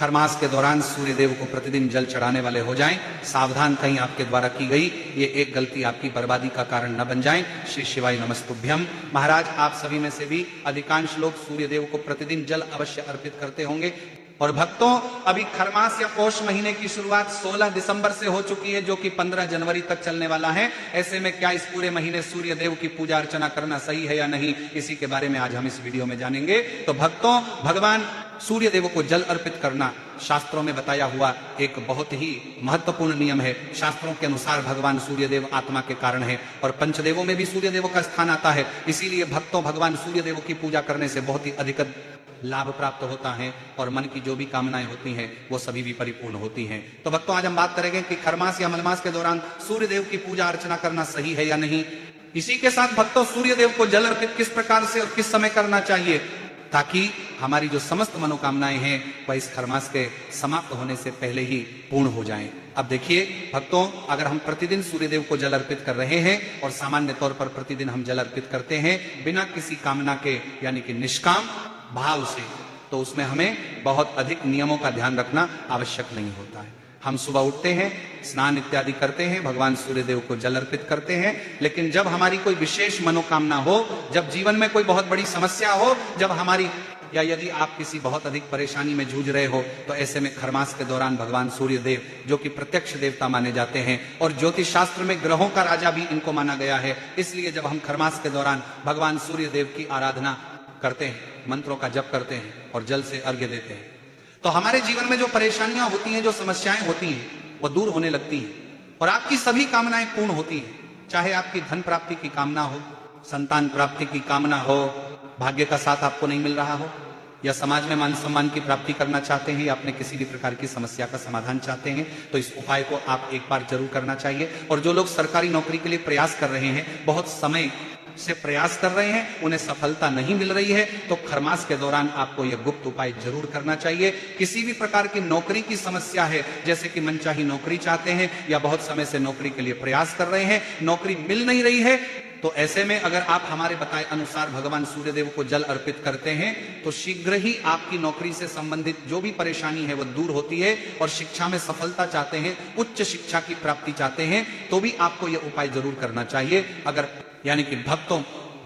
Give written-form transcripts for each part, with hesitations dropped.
खरमास के दौरान सूर्य देव को प्रतिदिन जल चढ़ाने वाले हो जाएं। सावधान, कहीं आपके द्वारा की गई ये एक गलती आपकी बर्बादी का कारण न बन जाए। श्री शिवाय नमस्तुभ्यम। महाराज, आप सभी में से भी अधिकांश लोग सूर्य देव को प्रतिदिन जल अवश्य अर्पित करते होंगे। और भक्तों, अभी खरमास या पौष महीने की शुरुआत 16 दिसंबर से हो चुकी है, जो कि 15 जनवरी तक चलने वाला है। ऐसे में क्या इस पूरे महीने सूर्य देव की पूजा अर्चना करना सही है या नहीं, इसी के बारे में आज हम इस वीडियो में जानेंगे। तो भक्तों, भगवान सूर्य देव को जल अर्पित करना शास्त्रों में बताया हुआ एक बहुत ही महत्वपूर्ण नियम है। शास्त्रों के अनुसार भगवान सूर्य देव आत्मा के कारण है और पंचदेवों में भी सूर्य देव का स्थान आता है। इसीलिए भक्तों, भगवान सूर्य देव की पूजा करने से बहुत ही अधिक लाभ प्राप्त होता है और मन की जो भी कामनाएं होती हैं वो सभी भी परिपूर्ण होती हैं। तो भक्तों, आज हम बात करेंगे कि खरमास या मलमास के दौरान सूर्य देव की पूजा अर्चना करना सही है या नहीं। इसी के साथ भक्तों, सूर्य देव को जल अर्पित किस प्रकार से और किस समय करना चाहिए, ताकि हमारी जो समस्त मनोकामनाएं हैं वह इस खरमास के समाप्त होने से पहले ही पूर्ण हो जाएं। अब देखिए भक्तों, अगर हम प्रतिदिन सूर्य देव को जल अर्पित कर रहे हैं और सामान्य तौर पर प्रतिदिन हम जल अर्पित करते हैं बिना किसी कामना के, यानी कि निष्काम भाव से, तो उसमें हमें बहुत अधिक नियमों का ध्यान रखना आवश्यक नहीं होता है। हम सुबह उठते हैं, स्नान इत्यादि करते हैं, भगवान सूर्य देव को जल अर्पित करते हैं। लेकिन जब हमारी कोई विशेष मनोकामना हो, जब जीवन में कोई बहुत बड़ी समस्या हो, जब हमारी, या यदि आप किसी बहुत अधिक परेशानी में जूझ रहे हो, तो ऐसे में खरमास के दौरान भगवान सूर्य देव, जो कि प्रत्यक्ष देवता माने जाते हैं और ज्योतिष शास्त्र में ग्रहों का राजा भी इनको माना गया है, इसलिए जब हम खरमास के दौरान भगवान सूर्य देव की आराधना करते हैं, मंत्रों का जप करते हैं और जल से अर्घ्य देते हैं, तो हमारे जीवन में जो परेशानियां होती हैं, जो समस्याएं होती हैं, वो दूर होने लगती हैं और आपकी सभी कामनाएं पूर्ण होती हैं। चाहे आपकी धन प्राप्ति की कामना हो, संतान प्राप्ति की कामना हो, भाग्य का साथ आपको नहीं मिल रहा हो, या समाज में मान सम्मान की प्राप्ति करना चाहते हैं, या अपने किसी भी प्रकार की समस्या का समाधान चाहते हैं, तो इस उपाय को आप एक बार जरूर करना चाहिए। और जो लोग सरकारी नौकरी के लिए प्रयास कर रहे हैं, बहुत समय से प्रयास कर रहे हैं, उन्हें सफलता नहीं मिल रही है, तो खरमास के दौरान आपको यह गुप्त उपाय जरूर करना चाहिए। किसी भी प्रकार की नौकरी की समस्या है, जैसे कि मनचाही नौकरी चाहते हैं या बहुत समय से नौकरी के लिए प्रयास कर रहे हैं, नौकरी मिल नहीं रही है, तो ऐसे में अगर आप हमारे बताए अनुसार भगवान सूर्य देव को जल अर्पित करते हैं, तो शीघ्र ही आपकी नौकरी से संबंधित जो भी परेशानी है वो दूर होती है। और शिक्षा में सफलता चाहते हैं, उच्च शिक्षा की प्राप्ति चाहते हैं, तो भी आपको यह उपाय जरूर करना चाहिए। अगर, यानी कि भक्तों,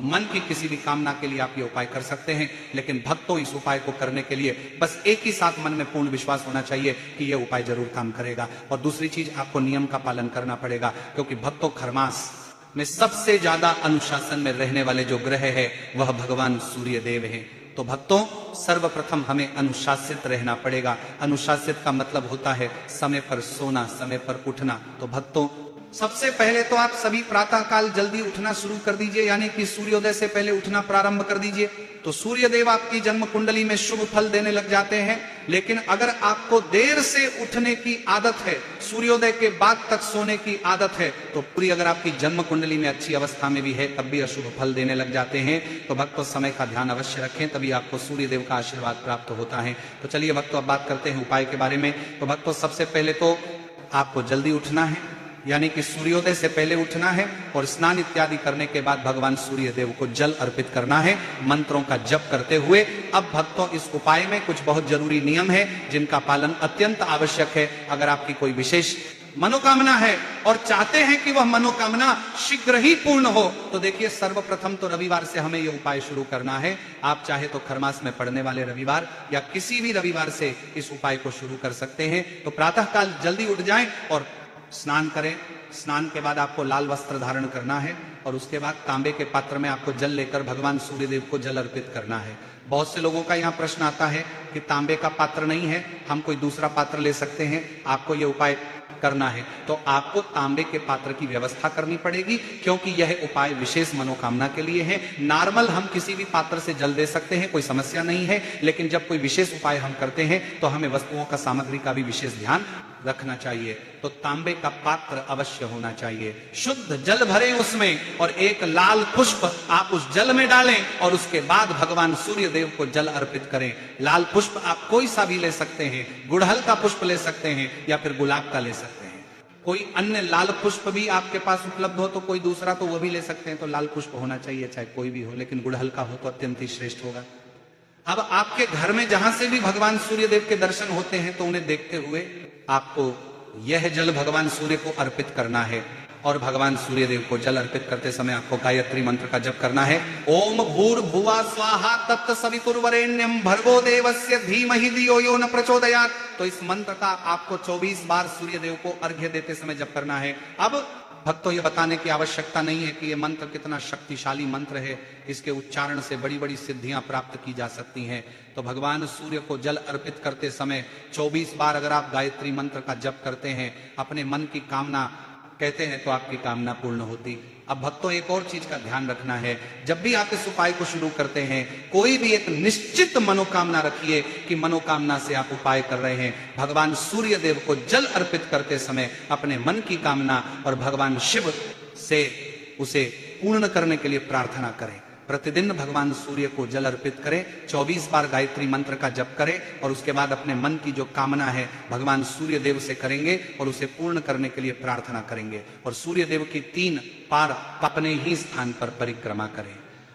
मन की किसी भी कामना के लिए आप ये उपाय कर सकते हैं, लेकिन भक्तों, इस उपाय को करने के लिए बस एक ही साथ मन में पूर्ण विश्वास होना चाहिए कि यह उपाय जरूर काम करेगा। और दूसरी चीज, आपको नियम का पालन करना पड़ेगा, क्योंकि भक्तों, खरमास में सबसे ज्यादा अनुशासन में रहने वाले जो ग्रह है वह भगवान सूर्य देव है। तो भक्तों, सर्वप्रथम हमें अनुशासित रहना पड़ेगा। अनुशासित का मतलब होता है समय पर सोना, समय पर उठना। तो भक्तों, सबसे पहले तो आप सभी प्रातः काल जल्दी उठना शुरू कर दीजिए, यानी कि सूर्योदय से पहले उठना प्रारंभ कर दीजिए। तो सूर्य देव आपकी जन्म कुंडली में शुभ फल देने लग जाते हैं। लेकिन अगर आपको देर से उठने की आदत है, सूर्योदय के बाद तक सोने की आदत है, तो पूरी अगर आपकी जन्म कुंडली में अच्छी अवस्था में भी है, तब भी अशुभ फल देने लग जाते हैं। तो भक्तों, समय का ध्यान अवश्य रखें, तभी आपको सूर्य देव का आशीर्वाद प्राप्त होता है। तो चलिए भक्तों, अब बात करते हैं उपाय के बारे में। तो भक्तों, सबसे पहले तो आपको जल्दी उठना है, यानी कि सूर्योदय से पहले उठना है और स्नान इत्यादि करने के बाद भगवान सूर्य देव को जल अर्पित करना है, मंत्रों का जप करते हुए। अब भक्तों, इस उपाय में कुछ बहुत जरूरी नियम है जिनका पालन अत्यंत आवश्यक है। अगर आपकी कोई विशेष मनोकामना है और चाहते हैं कि वह मनोकामना शीघ्र ही पूर्ण हो, तो देखिए, सर्वप्रथम तो रविवार से हमें यह उपाय शुरू करना है। आप चाहे तो खरमास में पड़ने वाले रविवार या किसी भी रविवार से इस उपाय को शुरू कर सकते हैं। तो प्रातःकाल जल्दी उठ जाएं और स्नान करें। स्नान के बाद आपको लाल वस्त्र धारण करना है और उसके बाद तांबे के पात्र में आपको जल लेकर भगवान सूर्य देव को जल अर्पित करना है। बहुत से लोगों का यहाँ प्रश्न आता है कि तांबे का पात्र नहीं है, हम कोई दूसरा पात्र ले सकते हैं। आपको यह उपाय करना है तो आपको तांबे के पात्र की व्यवस्था करनी पड़ेगी, क्योंकि यह उपाय विशेष मनोकामना के लिए है। नॉर्मल हम किसी भी पात्र से जल दे सकते हैं, कोई समस्या नहीं है, लेकिन जब कोई विशेष उपाय हम करते हैं तो हमें वस्तुओं का, सामग्री का भी विशेष ध्यान रखना चाहिए। तो तांबे का पात्र अवश्य होना चाहिए, शुद्ध जल भरे उसमें और एक लाल पुष्प आप उस जल में डालें और उसके बाद भगवान सूर्य देव को जल अर्पित करें। लाल पुष्प आप कोई सा भी ले सकते हैं, गुड़हल का पुष्प ले सकते हैं या फिर गुलाब का ले सकते हैं। कोई अन्य लाल पुष्प भी आपके पास उपलब्ध हो तो कोई दूसरा तो वो भी ले सकते हैं। तो लाल पुष्प होना चाहिए, चाहे कोई भी हो, लेकिन गुड़हल का हो तो अत्यंत ही श्रेष्ठ होगा। अब आपके घर में जहां से भी भगवान सूर्य देव के दर्शन होते हैं तो उन्हें देखते हुए आपको यह जल भगवान सूर्य को अर्पित करना है। और भगवान सूर्य देव को जल अर्पित करते समय आपको गायत्री मंत्र का जप करना है। ओम भूर्भुवः स्वाहा तत्सवितुर्वरेण्यं भर्गो देवस्य धीमहि धियो यो न प्रचोदयात्। तो इस मंत्र का आपको 24 बार सूर्य देव को अर्घ्य देते समय जप करना है। अब भक्तों ये बताने की आवश्यकता नहीं है कि ये मंत्र कितना शक्तिशाली मंत्र है, इसके उच्चारण से बड़ी बड़ी सिद्धियां प्राप्त की जा सकती हैं। तो भगवान सूर्य को जल अर्पित करते समय 24 बार अगर आप गायत्री मंत्र का जप करते हैं, अपने मन की कामना कहते हैं तो आपकी कामना पूर्ण होती। अब भक्तों एक और चीज का ध्यान रखना है, जब भी आप इस उपाय को शुरू करते हैं कोई भी एक निश्चित मनोकामना रखिए कि मनोकामना से आप उपाय कर रहे हैं। भगवान सूर्य देव को जल अर्पित करते समय अपने मन की कामना और भगवान शिव से उसे पूर्ण करने के लिए प्रार्थना करें। प्रतिदिन भगवान सूर्य को जल अर्पित करें, 24 बार गायत्री मंत्र का जप करें और उसके बाद अपने मन की जो कामना है भगवान सूर्य देव से करेंगे और उसे पूर्ण करने के लिए प्रार्थना करेंगे। और सूर्य देव की 3 बार अपने ही स्थान पर परिक्रमा करें।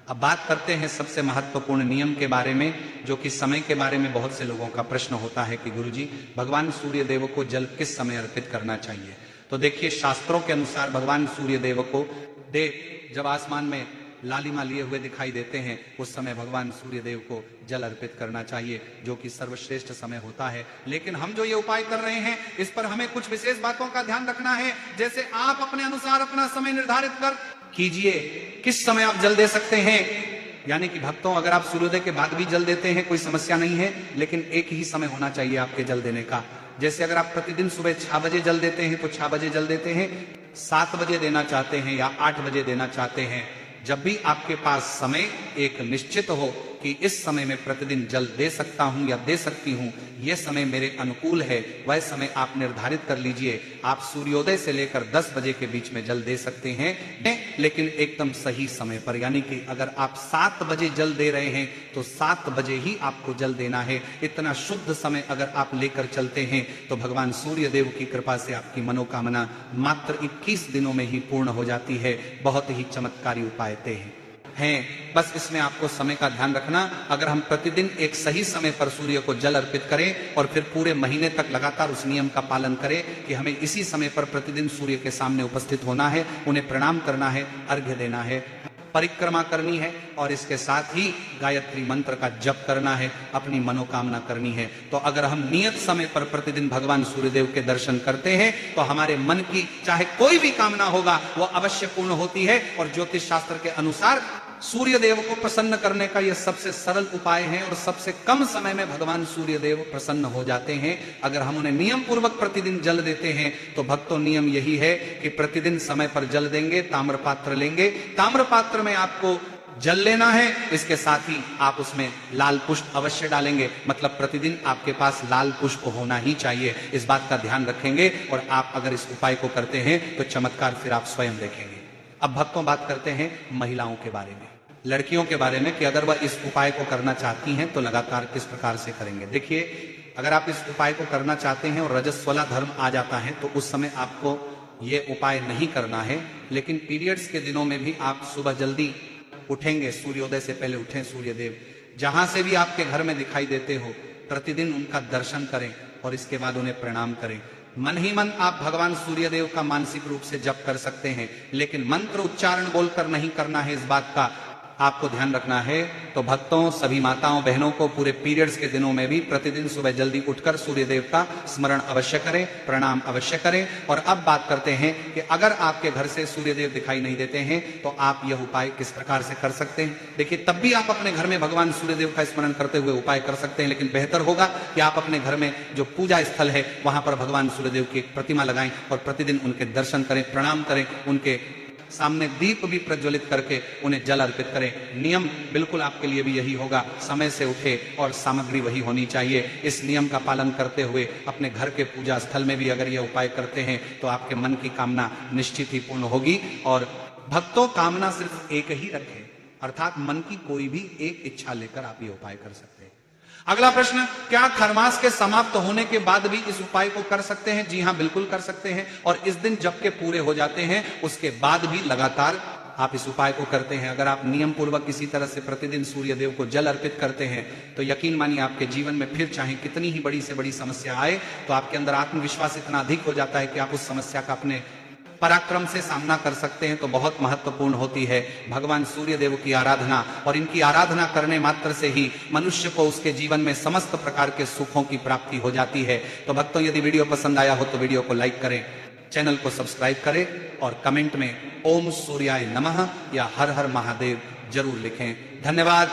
अब बात करते हैं सबसे महत्वपूर्ण नियम के बारे में, जो कि समय के बारे में बहुत से लोगों का प्रश्न होता है कि गुरुजी भगवान सूर्य देव को जल किस समय अर्पित करना चाहिए। तो देखिए शास्त्रों के अनुसार भगवान सूर्य देव को देव जब आसमान में लालिमा लिए हुए दिखाई देते हैं उस समय भगवान सूर्य देव को जल अर्पित करना चाहिए, जो कि सर्वश्रेष्ठ समय होता है। लेकिन हम जो ये उपाय कर रहे हैं इस पर हमें कुछ विशेष बातों का ध्यान रखना है। जैसे आप अपने अनुसार अपना समय निर्धारित कर कीजिए किस समय आप जल दे सकते हैं। यानी कि भक्तों अगर आप सूर्योदय के बाद भी जल देते हैं कोई समस्या नहीं है, लेकिन एक ही समय होना चाहिए आपके जल देने का। जैसे अगर आप प्रतिदिन सुबह 6 बजे जल देते हैं तो 6 बजे जल देते हैं, 7 बजे देना चाहते हैं या 8 बजे देना चाहते हैं, जब भी आपके पास समय एक निश्चित हो कि इस समय में प्रतिदिन जल दे सकता हूं या दे सकती हूं, यह समय मेरे अनुकूल है, वह समय आप निर्धारित कर लीजिए। आप सूर्योदय से लेकर 10 बजे के बीच में जल दे सकते हैं, लेकिन एकदम सही समय पर। यानी कि अगर आप 7 बजे जल दे रहे हैं तो 7 बजे ही आपको जल देना है। इतना शुद्ध समय अगर आप लेकर चलते हैं तो भगवान सूर्य देव की कृपा से आपकी मनोकामना मात्र 21 दिनों में ही पूर्ण हो जाती है। बहुत ही चमत्कारी उपाय हैं। बस इसमें आपको समय का ध्यान रखना। अगर हम प्रतिदिन एक सही समय पर सूर्य को जल अर्पित करें और फिर पूरे महीने तक लगातार उस नियम का पालन करें कि हमें इसी समय पर प्रतिदिन सूर्य के सामने उपस्थित होना है, उन्हें प्रणाम करना है, अर्घ्य देना है, परिक्रमा करनी है और इसके साथ ही गायत्री मंत्र का जप करना है, अपनी मनोकामना करनी है। तो अगर हम नियत समय पर प्रतिदिन भगवान सूर्यदेव के दर्शन करते हैं तो हमारे मन की चाहे कोई भी कामना होगा वो अवश्य पूर्ण होती है। और ज्योतिष शास्त्र के अनुसार सूर्य देव को प्रसन्न करने का यह सबसे सरल उपाय है और सबसे कम समय में भगवान सूर्य देव प्रसन्न हो जाते हैं। अगर हम उन्हें नियम पूर्वक प्रतिदिन जल देते हैं तो भक्तों नियम यही है कि प्रतिदिन समय पर जल देंगे, ताम्र पात्र लेंगे, ताम्र पात्र में आपको जल लेना है, इसके साथ ही आप उसमें लाल पुष्प अवश्य डालेंगे। मतलब प्रतिदिन आपके पास लाल पुष्प होना ही चाहिए, इस बात का ध्यान रखेंगे और आप अगर इस उपाय को करते हैं तो चमत्कार फिर आप स्वयं देखेंगे। अब भक्तों बात करते हैं महिलाओं के बारे में, लड़कियों के बारे में कि अगर वह इस उपाय को करना चाहती हैं तो लगातार किस प्रकार से करेंगे। देखिए अगर आप इस उपाय को करना चाहते हैं और रजस्वला धर्म आ जाता है तो उस समय आपको ये उपाय नहीं करना है। लेकिन पीरियड्स के दिनों में भी आप सुबह जल्दी उठेंगे, सूर्योदय से पहले उठें, सूर्यदेव जहां से भी आपके घर में दिखाई देते हो प्रतिदिन उनका दर्शन करें और इसके बाद उन्हें प्रणाम करें। मन ही मन आप भगवान सूर्यदेव का मानसिक रूप से जप कर सकते हैं, लेकिन मंत्र उच्चारण बोलकर नहीं करना है, इस बात का आपको ध्यान रखना है। तो भक्तों सभी माताओं बहनों को पूरे पीरियड्स के दिनों में भी प्रतिदिन सुबह जल्दी उठकर सूर्यदेव का स्मरण अवश्य करें, प्रणाम अवश्य करें। और अब बात करते हैं कि अगर आपके घर से सूर्यदेव दिखाई नहीं देते हैं तो आप यह उपाय किस प्रकार से कर सकते हैं। देखिए तब भी आप अपने घर में भगवान सूर्यदेव का स्मरण करते हुए उपाय कर सकते हैं, लेकिन बेहतर होगा कि आप अपने घर में जो पूजा स्थल है वहां पर भगवान सूर्यदेव की प्रतिमा लगाएं और प्रतिदिन उनके दर्शन करें, प्रणाम करें, उनके सामने दीप भी प्रज्वलित करके उन्हें जल अर्पित करें। नियम बिल्कुल आपके लिए भी यही होगा, समय से उठे और सामग्री वही होनी चाहिए। इस नियम का पालन करते हुए अपने घर के पूजा स्थल में भी अगर यह उपाय करते हैं तो आपके मन की कामना निश्चित ही पूर्ण होगी। और भक्तों कामना सिर्फ एक ही रखें, अर्थात मन की कोई भी एक इच्छा लेकर आप ये उपाय कर सकते हैं। अगला प्रश्न, क्या खरमास के समाप्त होने के बाद भी इस उपाय को कर सकते हैं? जी हां, बिल्कुल कर सकते हैं। और इस दिन जब के पूरे हो जाते हैं उसके बाद भी लगातार आप इस उपाय को करते हैं, अगर आप नियम पूर्वक किसी तरह से प्रतिदिन सूर्य देव को जल अर्पित करते हैं, तो यकीन मानिए आपके जीवन में फिर चाहे कितनी ही बड़ी से बड़ी समस्या आए, तो आपके अंदर आत्मविश्वास इतना अधिक हो जाता है कि आप उस समस्या का अपने पराक्रम से सामना कर सकते हैं। तो बहुत महत्वपूर्ण होती है भगवान सूर्य देव की आराधना, और इनकी आराधना करने मात्र से ही मनुष्य को उसके जीवन में समस्त प्रकार के सुखों की प्राप्ति हो जाती है। तो भक्तों, यदि वीडियो पसंद आया हो तो वीडियो को लाइक करें, चैनल को सब्सक्राइब करें और कमेंट में ओम सूर्याय नमः या हर हर महादेव जरूर लिखें। धन्यवाद।